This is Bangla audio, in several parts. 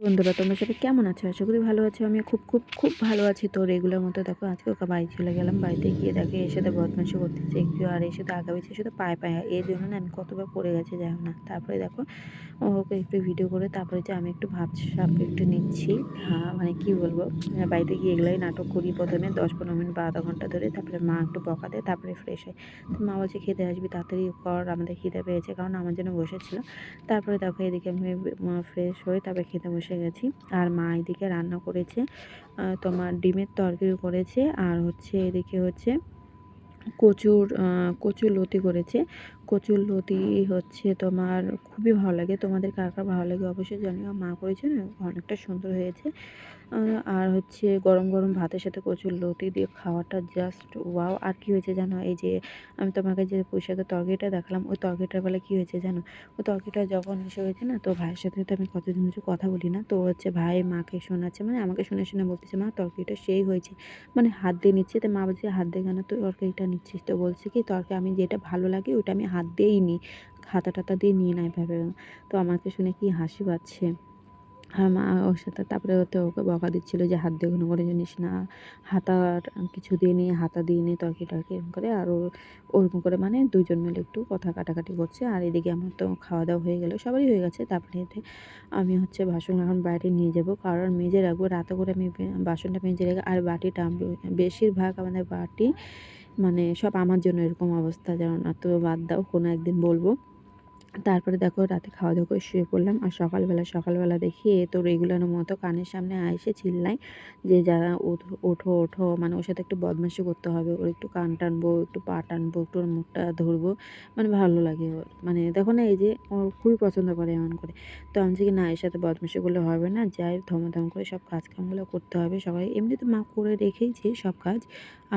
বন্ধুরা তোমরা সবাই কেমন আছো? আশা করি ভালো আছো। আমি খুব খুব খুব ভালো আছি। তো রেগুলার মতো দেখো আজকে ওকে বাড়ি চলে গেলাম। বাড়িতে গিয়ে দেখে এর সাথে বদমাইশি করতেছে একটু, আর এর সাথে আগাবেছে শুধু পায়ে পায়ে। এর জন্য না আমি কতবার পড়ে গেছি জানো না। তারপরে দেখো ওকে একটু ভিডিও করে তারপরে যে আমি একটু ভাবসাব একটু নিচ্ছি। হ্যাঁ, মানে কি বলবো, বাড়িতে গিয়ে এগুলাই নাটক করি প্রথমে ১০-১৫ মিনিট বা আধা ঘন্টা ধরে। তারপরে মা একটু বকা দেয়, তারপরে ফ্রেশ হয়। তো মা বলছে খেতে আসবি, তাড়াতাড়ি কর, আমাদের খিদে পেয়েছে, কারণ আমার জন্য বসেছিল। তারপরে দেখো এদিকে আমি ফ্রেশ হয়ে তারপরে খেতে বসে গেছি। আর মা এদিকে রান্না করেছে তোমার ডিমের তরকারি করেছে, আর হচ্ছে এদিকে হচ্ছে কচুর লতি করেছে। কচুর লতি হচ্ছে তোমার খুবই ভালো লাগে। তোমাদের কার কার ভালো লাগে অবশ্যই জানিও। মা করেছে না, অনেকটা সুন্দর হয়েছে। আর হচ্ছে গরম গরম ভাতের সাথে কচুর লতি দিয়ে খাওয়াটা জাস্ট ওয়াও। আর কি হয়েছে জানো, এই যে আমি তোমাকে যে পুঁইশাকের তরকারিটা দেখালাম, ওই তরকারিটার বেলা কি হয়েছে জানো, ওই তরকারিটা যখন এসে হয়েছে না, তো ভাইয়ের সাথে তো আমি কতদিন হচ্ছে কথা বলি না, তো হচ্ছে ভাই মাকে শোনাচ্ছে, মানে আমাকে শুনে শুনে বলতেছে মা তরকারিটা সেই হয়েছে, মানে হাত দিয়ে নিচ্ছে। তো মা বলছে হাত দিয়ে কেন তুই তরকারিটা নিচ্ছিস? তো বলছে কি তরকারি আমি যেটা ভালো লাগে ওটা আমি হাত দিয়েই নিই, হাতা টাতা দিয়ে নিই না এভাবে। তো আমাকে শুনে কি হাসি পাচ্ছে। আর মা ওর সাথে তারপরে হচ্ছে ওকে বকা দিচ্ছিল যে হাত দিয়ে ঘন করে জিনিস না, হাতার কিছু দিয়ে নিয়ে হাতা দিয়ে নিয়ে তরকি টরকি এরকম করে, আর ওরকম করে মানে দুজন মিলে একটু কথা কাটাকাটি করছে। আর এদিকে আমার তো খাওয়া দাওয়া হয়ে গেল, সবারই হয়ে গেছে। তারপরে আমি হচ্ছে বাসন এখন বাইরে নিয়ে যাব, কারণ মেজে রাখবো রাতে করে। আমি বাসনটা মেজে রেখে আর বাটিটা বেশিরভাগ আমাদের বাটি মানে সব আমার জন্য এরকম অবস্থা, জানো না। তো বাদ দাও, কোনো একদিন বলবো। তারপরে দেখো রাতে খাওয়া দাওয়া করে শুয়ে পড়লাম। আর সকালবেলা দেখি এ তো রেগুলারের মতো কানের সামনে আইসে চিল্লায় যে যারা ওঠো ওঠো ওঠো, মানে ওর সাথে একটু বদমাইশি করতে হবে, ওর একটু কান টানবো, একটু পা টানবো, একটু ওর মুখটা ধরবো, মানে ভালো লাগে ওর। মানে দেখো না, এই যে ও খুবই পছন্দ করে এমন করে। তো আমি যে কি না, এর সাথে বদমাইশি করলে হবে না, যাই ধমাধম করে সব কাজকামগুলো করতে হবে। সবাই এমনি তো মা করে রেখেইছে সব কাজ,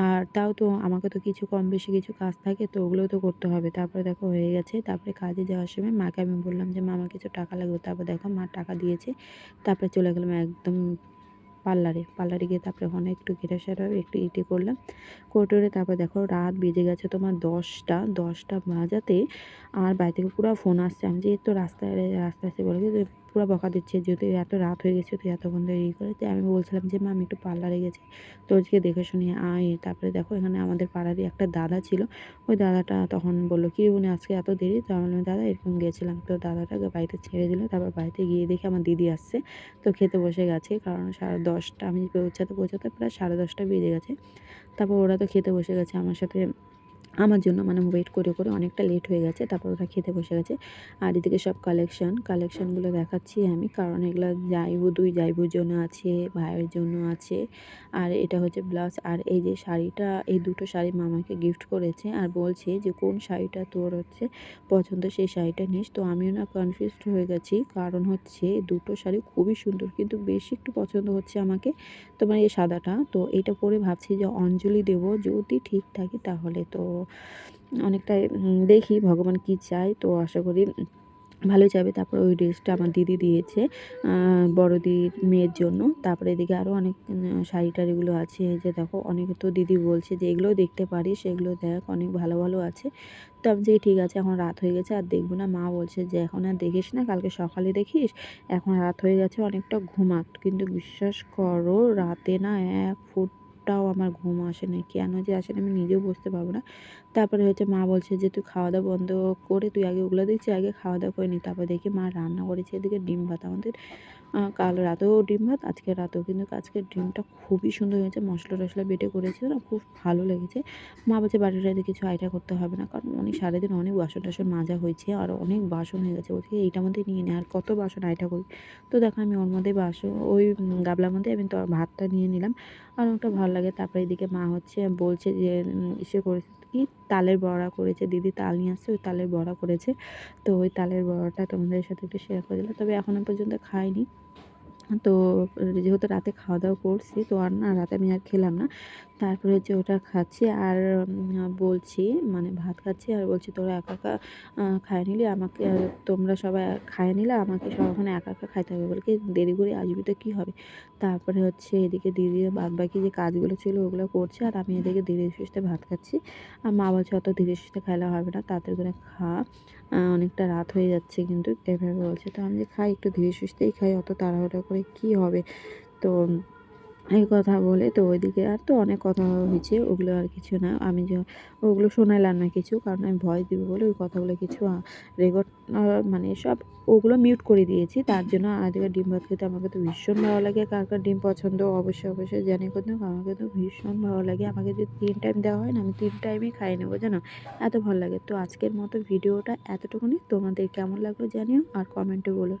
আর তাও তো আমাকে তো কিছু কম বেশি কিছু কাজ থাকে, তো ওগুলোও তো করতে হবে। তারপরে দেখো হয়ে গেছে। তারপরে কাজে যাওয়ার সময় মাকে আমি বললাম যে মা আমার কিছু টাকা লাগবে, তারপর দেখো মা টাকা দিয়েছে। তারপরে চলে গেলাম একদম পার্লারে গিয়ে তারপরে ওখানে একটু ঘেরা একটু ইটি করলাম, করে তারপর দেখো রাত বেজে গেছে তোমার 10টা বাজাতে। আর বাড়ি থেকে পুরো ফোন আসছে। আমি যে তো রাস্তায় এসে বলে যে পুরো বকা দিচ্ছে, যেহেতু এত রাত হয়ে গেছে তুই এতক্ষণ ধরে করে। তো আমি বলছিলাম যে মা আমি একটু পার্লারে গেছি, তো আজকে দেখে শুনে আয়। তারপরে দেখো এখানে আমাদের পাড়ারই একটা দাদা ছিল, ওই দাদাটা তখন বললো কি উনি আজকে এত দেরি? তো আমি বললাম দাদা এরকম গেছিলাম। তো দাদাটাকে বাড়িতে ছেড়ে দিল। তারপর বাড়িতে গিয়ে দেখি আমার দিদি আসছে, তো খেতে বসে গেছে, কারণ 10:30 আমি পৌঁছাতে প্রায় 10:30 বেজে গেছে। তারপর ওরা তো খেতে বসে গেছে আমার সাথে, আমার জন্য মানে ওয়েট করে অনেকটা লেট হয়ে গেছে। তারপর ওরা খেতে বসে গেছে। আর এদিকে সব কালেকশনগুলো দেখাচ্ছি আমি, কারণ এগুলো দুই জাইবুর জন্য আছে, ভাইয়ের জন্য আছে। আর এটা হচ্ছে ব্লাউজ। আর এই যে শাড়িটা, এই দুটো শাড়ি মামাকে গিফট করেছে, আর বলছে যে কোন শাড়িটা তোর হচ্ছে পছন্দ সেই শাড়িটা নিস। তো আমিও না কনফিউজড হয়ে গেছি, কারণ হচ্ছে দুটো শাড়ি খুবই সুন্দর, কিন্তু বেশি একটু পছন্দ হচ্ছে আমাকে তোমার এই সাদাটা। তো এটা পরে ভাবছি যে অঞ্জলি দেব, যদি ঠিক থাকে তাহলে। তো অনেকটাই দেখি ভগবান কি চায়, তো আশা করি ভালোই যাবে। তারপর ওই ড্রেসটা আমার দিদি দিয়েছে বড়দির মেয়ের জন্য। তারপরে এদিকে আরও অনেক শাড়ি টাড়িগুলো আছে। এই যে দেখো অনেকে তো দিদি বলছে যে এগুলোও দেখতে পারিস, সেগুলো দেখ অনেক ভালো ভালো আছে। তো আমি যে ঠিক আছে, এখন রাত হয়ে গেছে আর দেখবো না। মা বলছে যে এখন আর দেখিস না, কালকে সকালে দেখিস, এখন রাত হয়ে গেছে অনেকটা, ঘুমাক। কিন্তু বিশ্বাস করো রাতে না এক ফুটটাও আমার ঘুম আসে না, কেন যে আসে না আমি নিজেও বুঝতে পারবো না। তারপরে হচ্ছে মা বলছে যে তুই খাওয়া দাওয়া বন্ধ করে, তুই আগে ওগুলো দেখছি, আগে খাওয়া দাওয়া করে নি। তারপর দেখি মা রান্না করেছে এদিকে ডিম ভাত। আমাদের কাল রাতেও ডিম ভাত, আজকে রাতেও, কিন্তু আজকের ডিমটা খুবই সুন্দর হয়েছে, মশলা টশলা বেটে করেছে না, খুব ভালো লেগেছে। মা বলছে বাড়িটাতে কিছু আইডিয়া করতে হবে না, কারণ সারাদিন অনেক বাসন টাসন মাজা হয়েছে, আর অনেক বাসন হয়ে গেছে। বলছে এইটার মধ্যে নিয়ে নে, আর কত বাসন আইটা করি। তো দেখো আমি ওর মধ্যে ওই গাবলার মধ্যে আমি তো ভাতটা নিয়ে নিলাম, আর ওটা ভালো লাগে। তারপরে এদিকে মা হচ্ছে বলছে যে ইসে করেছে কি, তালের বড়া করেছে, দিদি তাল নিয়ে আসছে, ওই তালের বড়া করেছে। তো ওই তালের বড়াটা তোমাদের সাথে একটু শেয়ার করে দিলাম, তবে এখনও পর্যন্ত খাইনি। তো যেহেতু রাতে খাওয়া দাওয়া করছি, তো আর না রাতে আমি আর খেলাম না। তারপরে হচ্ছে ওটা খাচ্ছি, আর বলছি মানে ভাত খাচ্ছি, আর বলছি তোরা একা একা খায় নিলি আমাকে, তোমরা সবাই খায় নিলে আমাকে সব ওখানে একা একা খাইতে হবে, বলে কি দেরি করে আসবি তো কী হবে। তারপরে হচ্ছে এদিকে দিদি বাদ বাকি যে কাজগুলো ছিল ওগুলো করছে, আর আমি এদিকে ধীরে সুস্থে ভাত খাচ্ছি। আর মা বলছে অত ধীরে সুস্থে খাইলে হবে না, তাড়াতাড়ি করে খা। অনেকটা রাত হয়ে যাচ্ছে কিন্তু এভাবে বলছে। তো আমি যে খাই একটু ধীরে সুস্থেই খাই, অত তাড়াহুড়া করে কী হবে? তো এই কথা বলে তো ওইদিকে আর তো অনেক কথা হয়েছে, ওগুলো আর কিছু না। আমি ওগুলো শোনাইলাম না কিছু। কারণ আমি ভয় দিবে বলে ওই কথাগুলো কিছু রেকর্ড মানে সব ওগুলো মিউট করে দিয়েছি। তার জন্য আজকে ডিম ভাত খেতে আমাকে তো ভীষণ ভালো লাগে। কার, কার ডিম পছন্দ অবশ্যই, অবশ্যই জানিয়ে কিন্তু আমাকে তো ভীষণ ভালো লাগে। আমাকে যদি ৩ টাইম দেওয়া হয় না, আমি ৩ টাইমই খাই নেবো জানো? এত ভালো লাগে। তো আজকের মতো ভিডিওটা এতটুকুনি। তোমাদের কেমন লাগলো জানিও আর কমেন্টে বলো।